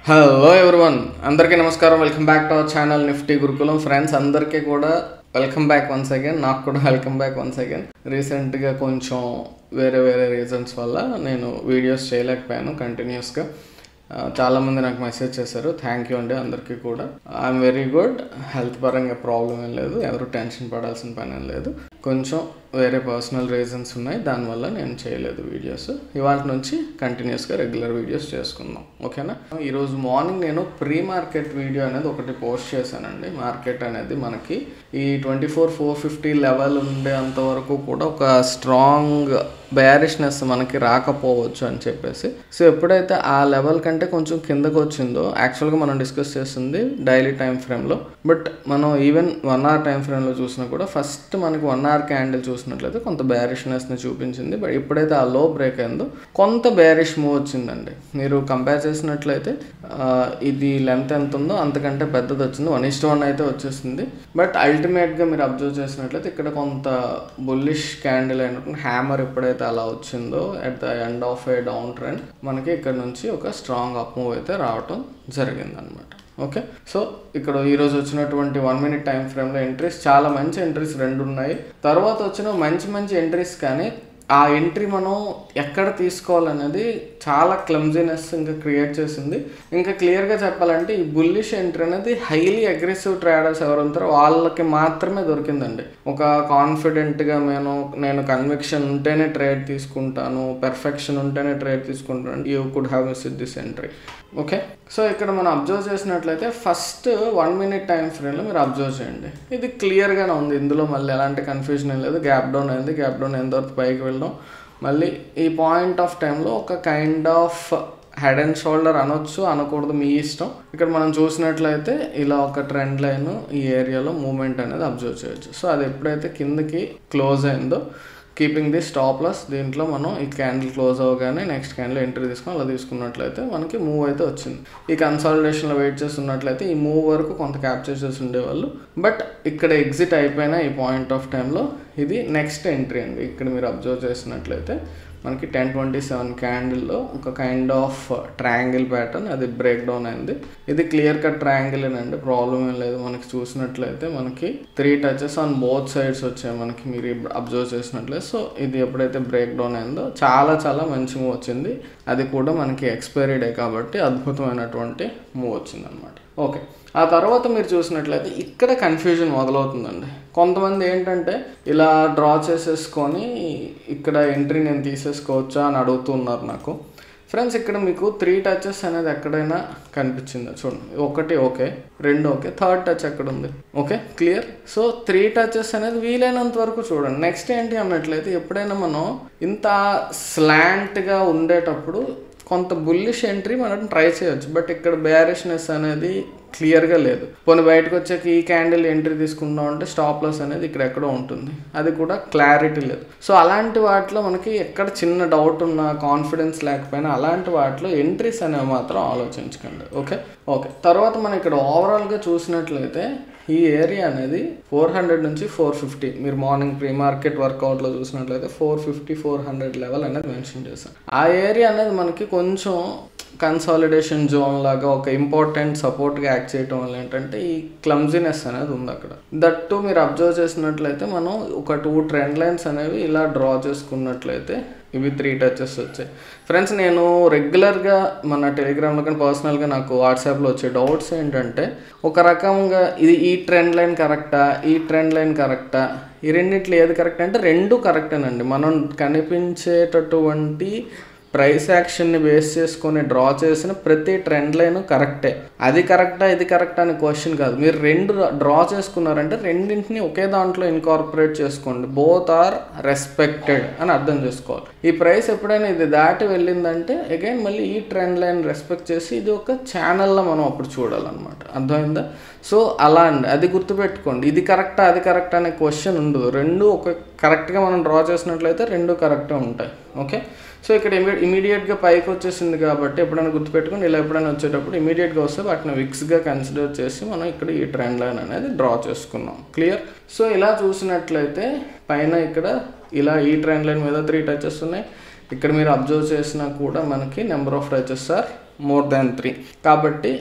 Hello everyone, అందరికీ నమస్కారం. Welcome back to our channel Nifty Gurukulam. Friends అందరికీ కూడా వెల్కమ్ బ్యాక్ వన్స్ అగైన్. నాకు కూడా వెల్కమ్ బ్యాక్ వన్స్ అగైన్. రీసెంట్గా కొంచెం వేరే రీజన్స్ వల్ల నేను వీడియోస్ చేయలేకపోయాను కంటిన్యూస్గా. చాలామంది నాకు మెసేజ్ చేశారు, థ్యాంక్ యూ అండి అందరికీ కూడా. ఐఎమ్ వెరీ గుడ్, హెల్త్ పరంగా ప్రాబ్లం ఏం లేదు, ఎవరు టెన్షన్ పడాల్సిన పని ఏం లేదు. కొంచెం వేరే పర్సనల్ రీజన్స్ ఉన్నాయి, దానివల్ల నేను చేయలేదు వీడియోస్. ఇవాళ నుంచి కంటిన్యూస్గా రెగ్యులర్ వీడియోస్ చేసుకుందాం, ఓకేనా. ఈరోజు మార్నింగ్ నేను ప్రీ మార్కెట్ వీడియో అనేది ఒకటి పోస్ట్ చేశానండి. మార్కెట్ అనేది మనకి ఈ 24,450 లెవెల్ ఉండేంత వరకు కూడా ఒక స్ట్రాంగ్ బేరిష్నెస్ మనకి రాకపోవచ్చు అని చెప్పేసి. సో ఎప్పుడైతే ఆ లెవెల్ కంటే కొంచెం కిందకు వచ్చిందో, యాక్చువల్గా మనం డిస్కస్ చేస్తుంది డైలీ టైం ఫ్రేమ్లో, బట్ మనం ఈవెన్ 1 hour టైం ఫ్రేమ్లో చూసినా కూడా ఫస్ట్ మనకి 1 hour క్యాండిల్ చూసినట్లయితే కొంత బేరిష్నెస్ని చూపించింది. బట్ ఎప్పుడైతే ఆ లో బ్రేక్ అయిందో కొంత బేరిష్ మూవ్ వచ్చిందండి. మీరు కంపేర్ చేసినట్లయితే ఇది లెంత్ ఎంత ఉందో అంతకంటే పెద్దది వచ్చింది, 1:1 అయితే వచ్చేసింది. బట్ అల్టిమేట్గా మీరు అబ్జర్వ్ చేసినట్లయితే ఇక్కడ కొంత బుల్లిష్ క్యాండిల్ అయినటువంటి హ్యామర్ ఎప్పుడైతే అలా వచ్చిందో at the end of A down trend మనకి ఇక్కడ నుంచి ఒక స్ట్రాంగ్ అప్ మూవ్ అయితే రావటం జరిగిందనమాట. ఓకే, సో ఇక్కడ ఈరోజు వచ్చినటువంటి 1 minute టైం ఫ్రేమ్లో ఎంట్రీస్ చాలా మంచి ఎంట్రీస్ 2 ఉన్నాయి. తర్వాత వచ్చిన మంచి ఎంట్రీస్, కానీ ఆ ఎంట్రీ మనం ఎక్కడ తీసుకోవాలనేది చాలా క్లమ్జీనెస్ ఇంకా క్రియేట్ చేసింది. ఇంకా క్లియర్గా చెప్పాలంటే ఈ బుల్లిష్ ఎంట్రీ అనేది హైలీ అగ్రెసివ్ ట్రేడర్స్ ఎవరు ఉంటారో వాళ్ళకి మాత్రమే దొరికిందండి. ఒక కాన్ఫిడెంట్గా నేను కన్విక్షన్ ఉంటేనే ట్రేడ్ తీసుకుంటాను, పెర్ఫెక్షన్ ఉంటేనే ట్రేడ్ తీసుకుంటాను, you could have missed this entry. Okay, so ఇక్కడ మనం అబ్జర్వ్ చేసినట్లయితే ఫస్ట్ 1 minute టైం ఫ్రేమ్లో మీరు అబ్జర్వ్ చేయండి. ఇది క్లియర్గానే ఉంది, ఇందులో మళ్ళీ ఎలాంటి కన్ఫ్యూజన్ ఏం లేదు. గ్యాప్ డౌన్ అయింది, గ్యాప్ డౌన్ అయిన తర్వాత పైకి వెళ్ళడం, మళ్ళీ ఈ పాయింట్ ఆఫ్ టైంలో ఒక kind of head and shoulder అనొచ్చు, అనకూడదు, మీ ఇష్టం. ఇక్కడ మనం చూసినట్లయితే ఇలా ఒక ట్రెండ్ లైన్ ఈ ఏరియాలో మూమెంట్ అనేది అబ్జర్వ్ చేయొచ్చు. సో అది ఎప్పుడైతే కిందకి క్లోజ్ అయిందో, కీపింగ్ ది స్టాప్ లాస్, దీంట్లో మనం ఈ క్యాండిల్ క్లోజ్ అవ్వగానే నెక్స్ట్ క్యాండిల్ ఎంట్రీ తీసుకొని అలా తీసుకున్నట్లయితే మనకి మూవ్ అయితే వచ్చింది. ఈ కన్సాలిడేషన్లో వెయిట్ చేస్తున్నట్లయితే ఈ మూవ్ వరకు కొంత క్యాప్చర్ చేసి ఉండేవాళ్ళు, బట్ ఇక్కడ ఎగ్జిట్ అయిపోయిన ఈ పాయింట్ ఆఫ్ టైంలో ఇది నెక్స్ట్ ఎంట్రీ అండి. ఇక్కడ మీరు అబ్జర్వ్ చేసినట్లయితే మనకి 10:27 క్యాండిల్లో ఒక కైండ్ ఆఫ్ ట్రయాంగిల్ ప్యాటర్న్ అది బ్రేక్ డౌన్ అయింది. ఇది క్లియర్ కట్ ట్రయాంగిల్ అండి, ప్రాబ్లం ఏం లేదు. మనకి చూసినట్లయితే మనకి 3 touches ఆన్ బోత్ సైడ్స్ వచ్చాయి మనకి, మీరు అబ్జర్వ్ చేసినట్లయితే. సో ఇది ఎప్పుడైతే బ్రేక్ డౌన్ అయిందో చాలా మంచి మూవ్ వచ్చింది. అది కూడా మనకి ఎక్స్పైరీ డే కాబట్టి అద్భుతమైనటువంటి మూవ్ వచ్చింది అనమాట. ఓకే, ఆ తర్వాత మీరు చూసినట్లయితే ఇక్కడ కన్ఫ్యూజన్ మొదలవుతుందండి. కొంతమంది ఏంటంటే ఇలా డ్రా చేసేసుకొని ఇక్కడ ఎంట్రీ నేను తీసేసుకోవచ్చా అని అడుగుతున్నారు నాకు. ఫ్రెండ్స్, ఇక్కడ మీకు 3 touches అనేది ఎక్కడైనా కనిపించిందా చూడండి. 1 ఓకే, 2 ఓకే, 3rd touch ఎక్కడ ఉంది? Okay, clear. సో 3 touches అనేది వీలైనంత వరకు చూడండి. నెక్స్ట్ ఏంటి అన్నట్లయితే ఎప్పుడైనా మనం ఇంత స్లాంట్గా ఉండేటప్పుడు కొంత బుల్లిష్ ఎంట్రీ మనం ట్రై చేయొచ్చు, బట్ ఇక్కడ బేరిష్నెస్ అనేది క్లియర్గా లేదు. పోనీ బయటకు వచ్చాక ఈ క్యాండిల్ ఎంట్రీ తీసుకుందాం అంటే స్టాప్ లాస్ అనేది ఇక్కడ ఎక్కడో ఉంటుంది, అది కూడా క్లారిటీ లేదు. సో అలాంటి వాటిలో మనకి ఎక్కడ చిన్న డౌట్ ఉన్నా, కాన్ఫిడెన్స్ లేకపోయినా అలాంటి వాటిలో ఎంట్రీస్ అనేవి మాత్రం ఆలోచించకండి. ఓకే, తర్వాత మనం ఇక్కడ ఓవరాల్గా చూసినట్లయితే ఈ ఏరియా అనేది 400 నుంచి 450, మీరు మార్నింగ్ ప్రీ మార్కెట్ వర్కౌట్లో చూసినట్లయితే 450-400 లెవెల్ అనేది మెన్షన్ చేశాం. ఆ ఏరియా అనేది మనకి కొంచెం కన్సాలిడేషన్ జోన్ లాగా ఒక ఇంపార్టెంట్ సపోర్ట్గా యాక్ట్ చేయడం వల్ల ఏంటంటే ఈ క్లమ్జీనెస్ అనేది ఉంది అక్కడ. దట్టు మీరు అబ్జర్వ్ చేసినట్లయితే మనం ఒక 2 ట్రెండ్ లైన్స్ అనేవి ఇలా డ్రా చేసుకున్నట్లయితే ఇవి 3 touches వచ్చాయి. ఫ్రెండ్స్, నేను రెగ్యులర్గా మన టెలిగ్రామ్లో కానీ పర్సనల్గా నాకు వాట్సాప్లో వచ్చే డౌట్స్ ఏంటంటే, ఒక రకంగా ఈ ట్రెండ్ లైన్ కరెక్టా, ఈ ట్రెండ్ లైన్ కరెక్టా, ఈ రెండింటిలో ఏది కరెక్ట్ అంటే 2 కరెక్టేనండి. మనం కనిపించేటటువంటి ప్రైస్ యాక్షన్ని బేస్ చేసుకొని డ్రా చేసిన ప్రతి ట్రెండ్ లైన్ కరెక్టే. అది కరెక్టా ఇది కరెక్టా అనే క్వశ్చన్ కాదు. మీరు 2 డ్రా చేసుకున్నారంటే రెండింటిని ఒకే దాంట్లో ఇన్కార్పొరేట్ చేసుకోండి. బోత్ ఆర్ రెస్పెక్టెడ్ అని అర్థం చేసుకోవాలి. ఈ ప్రైస్ ఎప్పుడైనా ఇది దాటి వెళ్ళిందంటే అగైన్ మళ్ళీ ఈ ట్రెండ్ లైన్ రెస్పెక్ట్ చేసి ఇది ఒక ఛానల్లో మనం అప్పుడు చూడాలన్నమాట. అర్థమైందా? సో అలా అండి, అది గుర్తుపెట్టుకోండి. ఇది కరెక్టా అది కరెక్టా అనే క్వశ్చన్ ఉండదు. 2 ఒక కరెక్ట్గా మనం డ్రా చేసినట్లయితే 2 కరెక్టే ఉంటాయి. ఓకే, సో ఇక్కడ ఇమీడియట్గా పైకి వచ్చేసింది కాబట్టి ఎప్పుడైనా గుర్తుపెట్టుకుని ఇలా ఎప్పుడైనా వచ్చేటప్పుడు ఇమీడియట్గా వస్తే వాటిని విక్స్గా కన్సిడర్ చేసి మనం ఇక్కడ ఈ ట్రెండ్ లైన్ అనేది డ్రా చేసుకున్నాం. క్లియర్. సో ఇలా చూసినట్లయితే పైన ఇక్కడ ఇలా ఈ ట్రెండ్ లైన్ మీద 3 touches ఉన్నాయి, ఇక్కడ మీరు అబ్జర్వ్ చేసినా కూడా మనకి number of riches are more than 3. కాబట్టి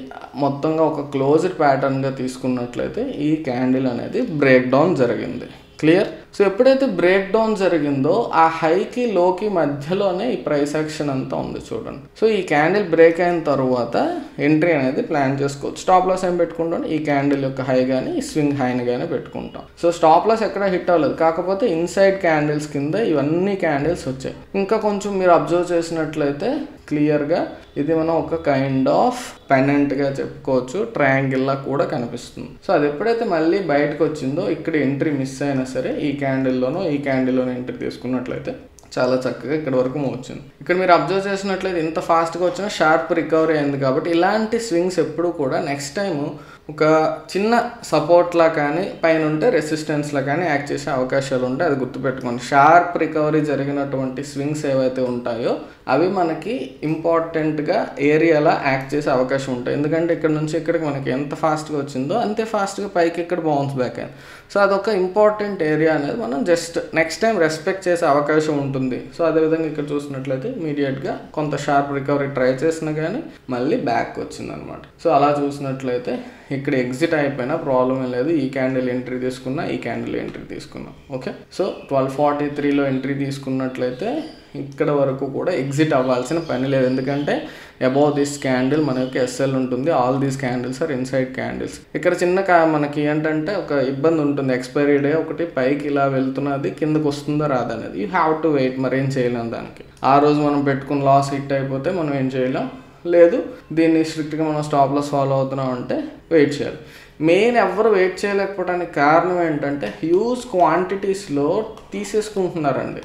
మొత్తంగా ఒక క్లోజ్డ్ ప్యాటర్న్గా తీసుకున్నట్లయితే ఈ క్యాండిల్ అనేది బ్రేక్ డౌన్ జరిగింది. క్లియర్? సో ఎప్పుడైతే బ్రేక్ డౌన్ జరిగిందో ఆ హైకి లోకి మధ్యలోనే ఈ ప్రైస్ యాక్షన్ అంతా ఉంది చూడండి. సో ఈ క్యాండిల్ బ్రేక్ అయిన తర్వాత ఎంట్రీ అనేది ప్లాన్ చేసుకోవచ్చు. స్టాప్ లాస్ ఏం పెట్టుకుంటాం, ఈ క్యాండిల్ యొక్క హై కానీ ఈ స్వింగ్ హైని కానీ పెట్టుకుంటాం. సో స్టాప్ లాస్ ఎక్కడ హిట్ అవ్వలేదు, కాకపోతే ఇన్సైడ్ క్యాండిల్స్ కింద ఇవన్నీ క్యాండిల్స్ వచ్చాయి. ఇంకా కొంచెం మీరు అబ్జర్వ్ చేసినట్లయితే క్లియర్గా ఇది మనం ఒక కైండ్ ఆఫ్ పెనెంట్గా చెప్పుకోవచ్చు, ట్రయాంగిల్లా కూడా కనిపిస్తుంది. సో అది ఎప్పుడైతే మళ్ళీ బయటకు వచ్చిందో ఇక్కడ ఎంట్రీ మిస్ అయినా సరే ఈ క్యాండిల్లోనో ఈ క్యాండిల్లోనో ఎంట్రీ తీసుకున్నట్లయితే చాలా చక్కగా ఇక్కడ వరకు మూవ్ వచ్చింది. ఇక్కడ మీరు అబ్జర్వ్ చేసినట్లయితే ఇంత ఫాస్ట్గా వచ్చినా షార్ప్ రికవరీ అయింది. కాబట్టి ఇలాంటి స్వింగ్స్ ఎప్పుడు కూడా నెక్స్ట్ టైము ఒక చిన్న సపోర్ట్లా కానీ పైన ఉంటే రెసిస్టెన్స్లా కానీ యాక్ట్ చేసే అవకాశాలు ఉంటాయి. అది గుర్తుపెట్టుకోండి. షార్ప్ రికవరీ జరిగినటువంటి స్వింగ్స్ ఏవైతే ఉంటాయో అవి మనకి ఇంపార్టెంట్గా ఏరియాలా యాక్ట్ చేసే అవకాశం ఉంటాయి. ఎందుకంటే ఇక్కడ నుంచి ఇక్కడికి మనకి ఎంత ఫాస్ట్గా వచ్చిందో అంతే ఫాస్ట్గా పైకి ఇక్కడ బౌన్స్ బ్యాక్ అయింది. సో అదొక ఇంపార్టెంట్ ఏరియా అనేది మనం జస్ట్ నెక్స్ట్ టైం రెస్పెక్ట్ చేసే అవకాశం ఉంటుంది. సో అదేవిధంగా ఇక్కడ చూసినట్లయితే ఇమీడియట్గా కొంత షార్ప్ రికవరీ ట్రై చేసినా కానీ మళ్ళీ బ్యాక్ వచ్చింది అనమాట. సో అలా చూసినట్లయితే ఇక్కడ ఎగ్జిట్ అయిపోయినా ప్రాబ్లం ఏం లేదు. ఈ క్యాండిల్ ఎంట్రీ తీసుకున్నా, ఈ క్యాండిల్ ఎంట్రీ తీసుకున్నాం. ఓకే, సో 1243లో ఎంట్రీ తీసుకున్నట్లయితే ఇక్కడ వరకు కూడా ఎగ్జిట్ అవ్వాల్సిన పని లేదు. ఎందుకంటే అబౌవ్ దిస్ క్యాండిల్ మన యొక్క ఎస్ఎల్ ఉంటుంది. All these candles are inside candles. ఇక్కడ చిన్న మనకి ఏంటంటే ఒక ఇబ్బంది ఉంటుంది. ఎక్స్పైరీ డే ఒకటి పైకి ఇలా వెళ్తున్నది, కిందకు వస్తుందో రాదనేది. You have to wait. మరి ఏం చేయలేం దానికి. ఆ రోజు మనం పెట్టుకున్న లాస్ హిట్ అయిపోతే మనం ఏం చేయలేం. లేదు దీన్ని స్ట్రిక్ట్గా మనం స్టాప్ లాస్ ఫాలో అవుతున్నాం అంటే వెయిట్ చేయాలి. మెయిన్ ఎవరు వెయిట్ చేయలేకపోవడానికి కారణం ఏంటంటే హ్యూజ్ క్వాంటిటీస్లో తీసేసుకుంటున్నారండి.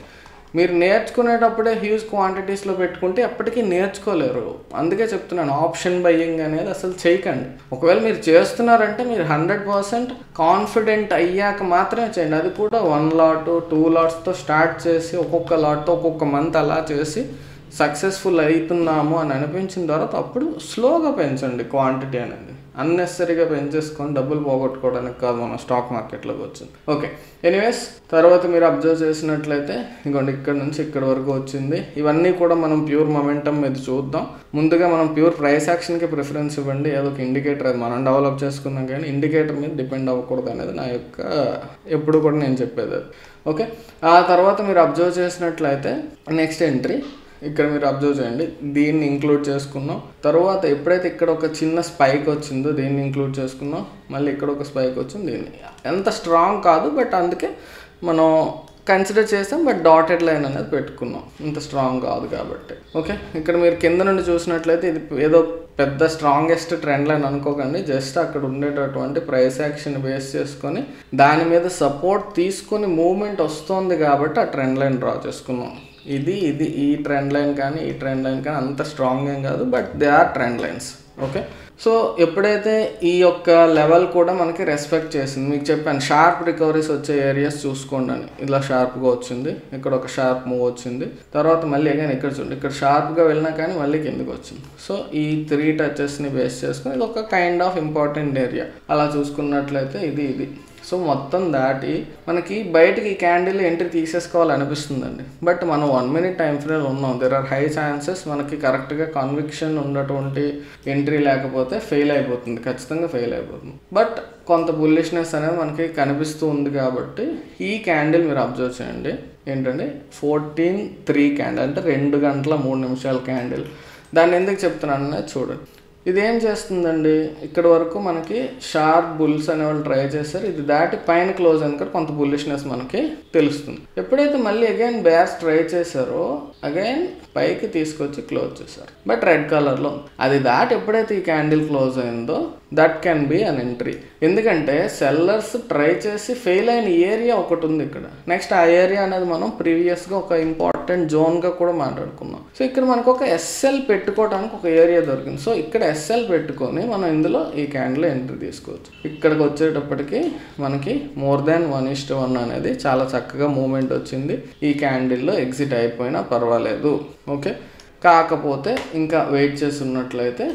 మీరు నేర్చుకునేటప్పుడే హ్యూజ్ క్వాంటిటీస్లో పెట్టుకుంటే ఎప్పటికీ నేర్చుకోలేరు. అందుకే చెప్తున్నాను, ఆప్షన్ బయ్యింగ్ అనేది అసలు చేయకండి. ఒకవేళ మీరు చేస్తున్నారంటే మీరు 100% కాన్ఫిడెంట్ అయ్యాక మాత్రమే చేయండి. అది కూడా 1 లాట్ 2 లాట్స్తో స్టార్ట్ చేసి ఒక్కొక్క లాట్తో ఒక్కొక్క మంత్ అలా చేసి సక్సెస్ఫుల్ అవుతున్నాము అని అనిపించిన తర్వాత అప్పుడు స్లోగా పెంచండి క్వాంటిటీ అనేది. అన్నెసరీగా పెంచేసుకొని డబ్బులు పోగొట్టుకోవడానికి కాదు మనం స్టాక్ మార్కెట్లోకి వచ్చింది. ఓకే, ఎనీవేస్ తర్వాత మీరు అబ్జర్వ్ చేసినట్లయితే ఇంకోండి ఇక్కడ నుంచి ఇక్కడ వరకు వచ్చింది. ఇవన్నీ కూడా మనం ప్యూర్ మొమెంటమ్ మీద చూద్దాం. ముందుగా మనం ప్యూర్ ప్రైస్ యాక్షన్కి ప్రిఫరెన్స్ ఇవ్వండి. ఏదో ఒక ఇండికేటర్ అది మనం డెవలప్ చేసుకున్నాం, కానీ ఇండికేటర్ మీద డిపెండ్ అవ్వకూడదు అనేది నా యొక్క ఎప్పుడు కూడా నేను చెప్పేది అది. ఓకే, ఆ తర్వాత మీరు అబ్జర్వ్ చేసినట్లయితే నెక్స్ట్ ఎంట్రీ ఇక్కడ మీరు అబ్జర్వ్ చేయండి. దీన్ని ఇంక్లూడ్ చేసుకున్నాం. తర్వాత ఎప్పుడైతే ఇక్కడ ఒక చిన్న స్పైక్ వచ్చిందో దీన్ని ఇంక్లూడ్ చేసుకున్నాం. మళ్ళీ ఇక్కడ ఒక స్పైక్ వచ్చింది. దీన్ని ఎంత స్ట్రాంగ్ కాదు, బట్ అందుకే మనం కన్సిడర్ చేసాం. బట్ డాటెడ్ లైన్ అనేది పెట్టుకున్నాం, ఇంత స్ట్రాంగ్ కాదు కాబట్టి. ఓకే, ఇక్కడ మీరు కింద నుండి చూసినట్లయితే ఇది ఏదో పెద్ద స్ట్రాంగెస్ట్ ట్రెండ్ లైన్ అనుకోకండి. జస్ట్ అక్కడ ఉండేటటువంటి ప్రైస్ యాక్షన్ బేస్ చేసుకొని దాని మీద సపోర్ట్ తీసుకొని మూవ్మెంట్ వస్తుంది కాబట్టి ఆ ట్రెండ్ లైన్ డ్రా చేసుకున్నాం. ఇది ఈ ట్రెండ్ లైన్ కానీ ఈ ట్రెండ్ లైన్ కానీ అంత స్ట్రాంగ్ ఏం కాదు, but they are trend lines. Okay, so ఎప్పుడైతే ఈ యొక్క లెవెల్ కూడా మనకి రెస్పెక్ట్ చేసింది, మీకు చెప్పాను షార్ప్ రికవరీస్ వచ్చే ఏరియాస్ చూసుకోండి అని. ఇలా షార్ప్గా వచ్చింది, ఇక్కడ ఒక షార్ప్ మూవ్ వచ్చింది, తర్వాత మళ్ళీ అగైన్ ఇక్కడ చూడండి ఇక్కడ షార్ప్గా వెళ్ళినా కానీ మళ్ళీ కిందకి వచ్చింది. సో ఈ 3 టచెస్ని బేస్ చేసుకుని ఇది ఒక కైండ్ ఆఫ్ ఇంపార్టెంట్ ఏరియా. అలా చూసుకున్నట్లయితే ఇది సో మొత్తం దాటి మనకి బయటికి ఈ క్యాండిల్ ఎంట్రీ తీసేసుకోవాలనిపిస్తుందండి. బట్ మనం 1 minute టైం ఫ్రేమ్ ఉన్నాం. దెర్ ఆర్ హై ఛాన్సెస్ మనకి కరెక్ట్గా కన్విక్షన్ ఉన్నటువంటి ఎంట్రీ లేకపోతే ఫెయిల్ అయిపోతుంది, ఖచ్చితంగా ఫెయిల్ అయిపోతుంది. బట్ కొంత బుల్లిష్నెస్ అనేది మనకి కనిపిస్తూ ఉంది కాబట్టి ఈ క్యాండిల్ మీరు అబ్జర్వ్ చేయండి. ఏంటంటే 14:03 క్యాండిల్ అంటే 2 గంటల 3 నిమిషాల క్యాండిల్. దాన్ని ఎందుకు చెప్తున్నాను అనేది చూడండి. ఇదేం చేస్తుందండి, ఇక్కడ వరకు మనకి షార్ప్ బుల్స్ అనే వాళ్ళు ట్రై చేస్తారు. ఇది దాటి పైన క్లోజ్ అయిన కొంత బుల్లిష్నెస్ మనకి తెలుస్తుంది. ఎప్పుడైతే మళ్ళీ అగైన్ బేర్స్ ట్రై చేశారో అగైన్ పైకి తీసుకొచ్చి క్లోజ్ చేశారు, బట్ రెడ్ కలర్లో. అది దాటి ఎప్పుడైతే ఈ క్యాండిల్ క్లోజ్ అయిందో that can be an entry. ఎందుకంటే సెల్లర్స్ ట్రై చేసి ఫెయిల్ అయిన ఏరియా ఒకటి ఉంది ఇక్కడ. నెక్స్ట్ ఆ ఏరియా అనేది మనం ప్రీవియస్గా ఒక ఇంపార్టెంట్ జోన్గా కూడా మాట్లాడుకున్నాం. సో ఇక్కడ మనకు ఒక ఎస్ఎల్ పెట్టుకోవడానికి ఒక ఏరియా దొరికింది. సో ఇక్కడ ఎస్ఎల్ పెట్టుకొని మనం ఇందులో ఈ క్యాండిల్ ఎంట్రీ తీసుకోవచ్చు. ఇక్కడికి వచ్చేటప్పటికి మనకి మోర్ దాన్ 1:1 అనేది చాలా చక్కగా మూమెంట్ వచ్చింది. ఈ క్యాండిల్లో ఎగ్జిట్ అయిపోయినా పర్వాలేదు. ఓకే, కాకపోతే ఇంకా వెయిట్ చేసి ఉన్నట్లయితే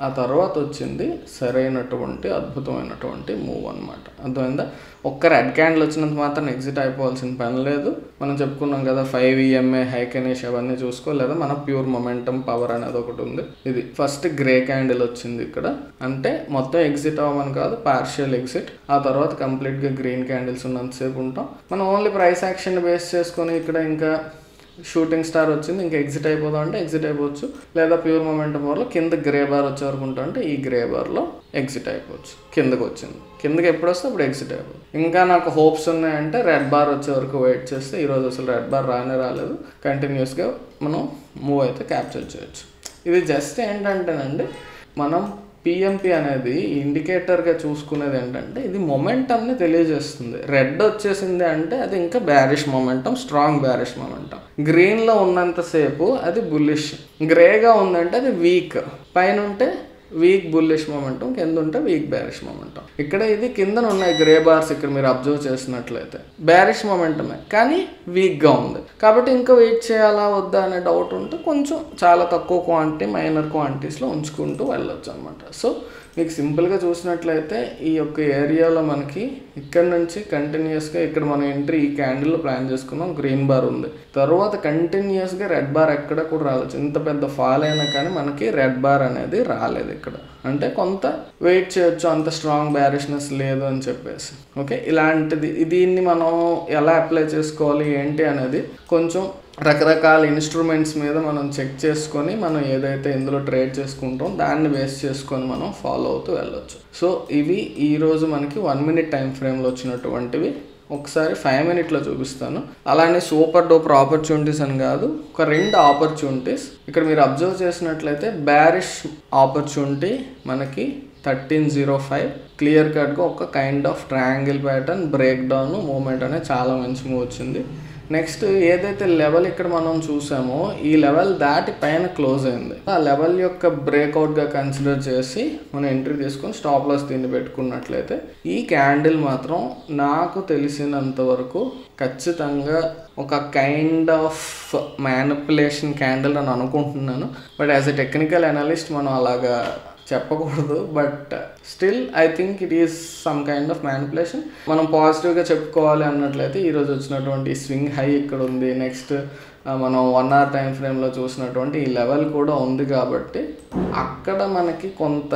ఆ తర్వాత వచ్చింది సరైనటువంటి అద్భుతమైనటువంటి మూవ్ అనమాట. అర్థమైందా? ఒక్క రెడ్ క్యాండిల్ వచ్చినంత మాత్రం ఎగ్జిట్ అయిపోవాల్సిన పని లేదు. మనం చెప్పుకున్నాం కదా 5 EMA హైక్ అనేసి అవన్నీ చూసుకోలేదా. మన ప్యూర్ మొమెంటం పవర్ అనేది ఒకటి ఉంది. ఇది ఫస్ట్ గ్రే క్యాండిల్ వచ్చింది ఇక్కడ, అంటే మొత్తం ఎగ్జిట్ అవ్వమని కాదు, పార్షియల్ ఎగ్జిట్. ఆ తర్వాత కంప్లీట్గా గ్రీన్ క్యాండిల్స్ ఉన్నంతసేపు ఉంటాం. మనం ఓన్లీ ప్రైస్ యాక్షన్ బేస్ చేసుకొని ఇక్కడ ఇంకా షూటింగ్ స్టార్ వచ్చింది ఇంకా ఎగ్జిట్ అయిపోదాం అంటే ఎగ్జిట్ అయిపోవచ్చు, లేదా ప్యూర్ మొమెంటం పవర్లో కింద గ్రే బార్ వచ్చే వరకు ఉంటాం అంటే ఈ గ్రే బార్లో ఎగ్జిట్ అయిపోవచ్చు. కిందకు వచ్చింది, కిందకి ఎప్పుడు వస్తే అప్పుడు ఎగ్జిట్ అయిపోతుంది. ఇంకా నాకు హోప్స్ ఉన్నాయంటే రెడ్ బార్ వచ్చే వరకు వెయిట్ చేస్తే, ఈరోజు అసలు రెడ్ బార్ రాలేదు, కంటిన్యూస్గా మనం మూవ్ అయితే క్యాప్చర్ చేయొచ్చు. ఇది జస్ట్ ఏంటంటేనండి, మనం పిఎంపి అనేది ఇండికేటర్గా చూసుకునేది ఏంటంటే ఇది మొమెంటమ్ని తెలియజేస్తుంది. రెడ్ వచ్చేసింది అంటే అది ఇంకా bearish momentum, strong bearish momentum. గ్రీన్లో ఉన్నంతసేపు అది బుల్లిష్, గ్రేగా ఉందంటే అది వీక్, పైన ఉంటే వీక్ బుల్లిష్ మొమెంటం, కింద ఉంటే వీక్ బ్యారిష్ మొమెంటం. ఇక్కడ ఇది కింద ఉన్నాయి గ్రే బార్స్, ఇక్కడ మీరు అబ్జర్వ్ చేసినట్లయితే బ్యారిష్ మొమెంటమే కానీ వీక్గా ఉంది. కాబట్టి ఇంకా వెయిట్ చేయాలా వద్దా అనే డౌట్ ఉంటే కొంచెం చాలా తక్కువ క్వాంటిటీ, మైనర్ క్వాంటిటీస్లో ఉంచుకుంటూ వెళ్ళొచ్చు అనమాట. సో మీకు సింపుల్గా చూసినట్లయితే ఈ యొక్క ఏరియాలో మనకి ఇక్కడ నుంచి కంటిన్యూస్గా ఇక్కడ మనం ఎంట్రీ ఈ క్యాండిల్లో ప్లాన్ చేసుకున్నాం, గ్రీన్ బార్ ఉంది. తర్వాత కంటిన్యూస్గా రెడ్ బార్ ఎక్కడ కూడా రాలేదు. ఇంత పెద్ద ఫాల్ అయినా కానీ మనకి రెడ్ బార్ అనేది రాలేదు ఇక్కడ, అంటే కొంత వెయిట్ చేయొచ్చు, అంత స్ట్రాంగ్ బ్యారిష్నెస్ లేదు అని చెప్పేసి. ఓకే, ఇలాంటిది దీన్ని మనం ఎలా అప్లై చేసుకోవాలి ఏంటి అనేది కొంచెం రకరకాల ఇన్స్ట్రుమెంట్స్ మీద మనం చెక్ చేసుకొని మనం ఏదైతే ఇందులో ట్రేడ్ చేసుకుంటాం దాన్ని బేస్ చేసుకొని మనం ఫాలో అవుతూ వెళ్ళొచ్చు. సో ఇవి ఈరోజు మనకి 1 minute టైం ఫ్రేమ్లో వచ్చినటువంటివి. ఒకసారి 5 minute చూపిస్తాను. అలానే సూపర్ డూపర్ ఆపర్చునిటీస్ అని కాదు, ఒక 2 ఆపర్చునిటీస్ ఇక్కడ మీరు అబ్జర్వ్ చేసినట్లయితే బ్యారిష్ ఆపర్చునిటీ మనకి 1305 క్లియర్ కట్గా ఒక kind of triangle pattern break down movement అనేది చాలా మంచి మూవ్ వచ్చింది. నెక్స్ట్ ఏదైతే లెవెల్ ఇక్కడ మనం చూసామో ఈ లెవెల్ దాటి పైన క్లోజ్ అయింది. ఆ లెవెల్ యొక్క బ్రేక్అవుట్గా కన్సిడర్ చేసి మనం ఎంట్రీ తీసుకొని స్టాప్ లాస్ దీన్ని పెట్టుకున్నట్లయితే ఈ క్యాండిల్ మాత్రం నాకు తెలిసినంత వరకు ఖచ్చితంగా ఒక కైండ్ ఆఫ్ మ్యానిపులేషన్ క్యాండిల్ అని అనుకుంటున్నాను. But as a technical analyst మనం అలాగా చెప్పకూడదు, but still I think it is some kind of manipulation. మనం పాజిటివ్గా చెప్పుకోవాలి అన్నట్లయితే ఈరోజు వచ్చినటువంటి స్వింగ్ హై ఇక్కడ ఉంది. నెక్స్ట్ మనం 1 hour టైం ఫ్రేమ్లో చూసినటువంటి ఈ లెవెల్ కూడా ఉంది. కాబట్టి అక్కడ మనకి కొంత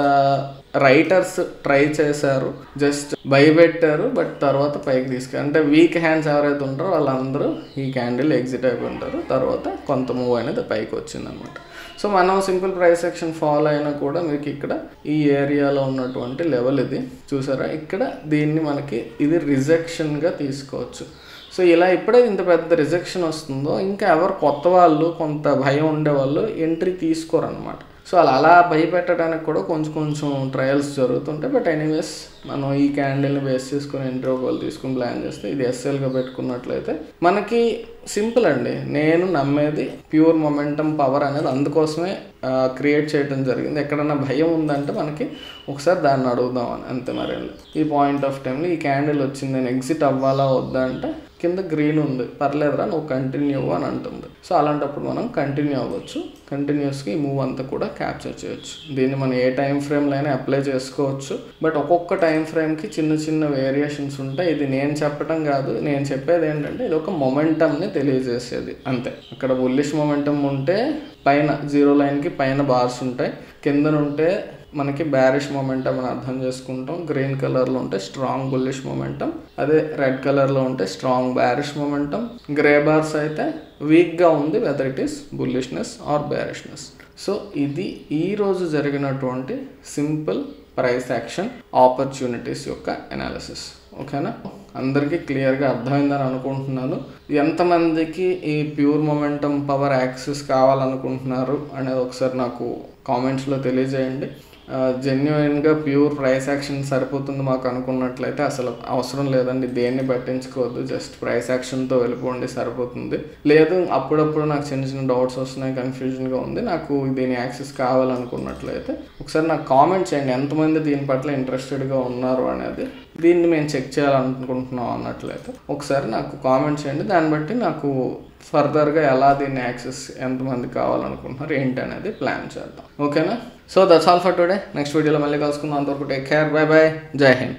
రైటర్స్ ట్రై చేశారు, జస్ట్ భయపెట్టారు, బట్ తర్వాత పైకి తీసుకెళ్ళి అంటే వీక్ హ్యాండ్స్ ఎవరైతే ఉంటారో వాళ్ళందరూ ఈ క్యాండిల్ ఎగ్జిట్ అయిపోయి ఉంటారు. తర్వాత కొంత మూవ్ అనేది పైకి వచ్చింది అనమాట. సో మనం సింపుల్ ప్రైస్ యాక్షన్ ఫాలో అయినా కూడా మీకు ఇక్కడ ఈ ఏరియాలో ఉన్నటువంటి లెవెల్ ఇది చూసారా, ఇక్కడ దీన్ని మనకి ఇది రిజెక్షన్గా తీసుకోవచ్చు. సో ఇలా ఎప్పుడైతే ఇంత పెద్ద రిజెక్షన్ వస్తుందో ఇంకా ఎవరు కొత్త వాళ్ళు కొంత భయం ఉండేవాళ్ళు ఎంట్రీ తీసుకోరు అనమాట. సో అలా భయపెట్టడానికి కూడా కొంచెం ట్రయల్స్ జరుగుతుంటాయి. బట్ ఎనీవేస్ మనం ఈ క్యాండిల్ని బేస్ చేసుకుని ఎంట్రీ ఒకవేళ తీసుకుని ప్లాన్ చేస్తే ఇది ఎస్ఎల్గా పెట్టుకున్నట్లయితే మనకి సింపుల్ అండి. నేను నమ్మేది ప్యూర్ మొమెంటం పవర్ అనేది అందుకోసమే క్రియేట్ చేయడం జరిగింది. ఎక్కడన్నా భయం ఉందంటే మనకి ఒకసారి దాన్ని అడుగుదామని అంతే. మరి ఈ పాయింట్ ఆఫ్ టైంలో ఈ క్యాండిల్ వచ్చింది, నేను ఎగ్జిట్ అవ్వాలా వద్దా అంటే కింద గ్రీన్ ఉంది, పర్లేదురా నువ్వు కంటిన్యూ అని అంటుంది. సో అలాంటప్పుడు మనం కంటిన్యూ అవ్వచ్చు, కంటిన్యూస్గా ఈ మూవ్ అంతా కూడా క్యాప్చర్ చేయొచ్చు. దీన్ని మనం ఏ టైం ఫ్రేమ్లో అయినా అప్లై చేసుకోవచ్చు. బట్ ఒక్కొక్క టైం ఫ్రేమ్కి చిన్న వేరియేషన్స్ ఉంటాయి. ఇది నేను చెప్పడం కాదు, నేను చెప్పేది ఏంటంటే ఇది ఒక మొమెంటమ్ని తెలియజేసేది అంతే. అక్కడ బుల్లిష్ మొమెంటం ఉంటే పైన 0 లైన్కి పైన బార్స్ ఉంటాయి, కిందనుంటే మనకి బ్యారిష్ మొమెంటం అని అర్థం చేసుకుంటాం. గ్రీన్ కలర్లో ఉంటే స్ట్రాంగ్ బుల్లిష్ మొమెంటం, అదే రెడ్ కలర్లో ఉంటే strong bearish momentum. Grey bars అయితే వీక్గా ఉంది, whether it is bullishness or bearishness. So ఇది ఈరోజు జరిగినటువంటి సింపుల్ ప్రైస్ యాక్షన్ ఆపర్చునిటీస్ యొక్క అనాలిసిస్. ఓకేనా, అందరికీ క్లియర్గా అర్థమైందని అనుకుంటున్నాను. ఎంతమందికి ఈ ప్యూర్ మొమెంటం పవర్ యాక్సెస్ కావాలనుకుంటున్నారు అనేది ఒకసారి నాకు కామెంట్స్లో తెలియజేయండి. జెన్యున్గా ప్యూర్ ప్రైస్ యాక్షన్ సరిపోతుంది మాకు అనుకున్నట్లయితే అసలు అవసరం లేదండి, దేన్ని పట్టించుకోవద్దు, జస్ట్ ప్రైస్ యాక్షన్తో వెళ్ళిపోండి సరిపోతుంది. లేదు అప్పుడప్పుడు నాకు చిన్న డౌట్స్ వస్తున్నాయి, కన్ఫ్యూజన్గా ఉంది, నాకు దీని యాక్సెస్ కావాలనుకున్నట్లయితే ఒకసారి నాకు కామెంట్ చేయండి ఎంతమంది దీని పట్ల ఇంట్రెస్టెడ్గా ఉన్నారు అనేది. దీన్ని మేము చెక్ చేయాలనుకుంటున్నాం అన్నట్లయితే ఒకసారి నాకు కామెంట్ చేయండి, దాన్ని బట్టి నాకు ఫర్దర్గా ఎలా దీన్ని యాక్సెస్ ఎంతమంది కావాలనుకుంటున్నారు ఏంటి అనేది ప్లాన్ చేద్దాం. ఓకేనా. So that's all for today. Next వీడియోలో మళ్ళీ కలుసుకుందాం. అంతవరకు టేక్ కేర్, బై బై, జై హింద్.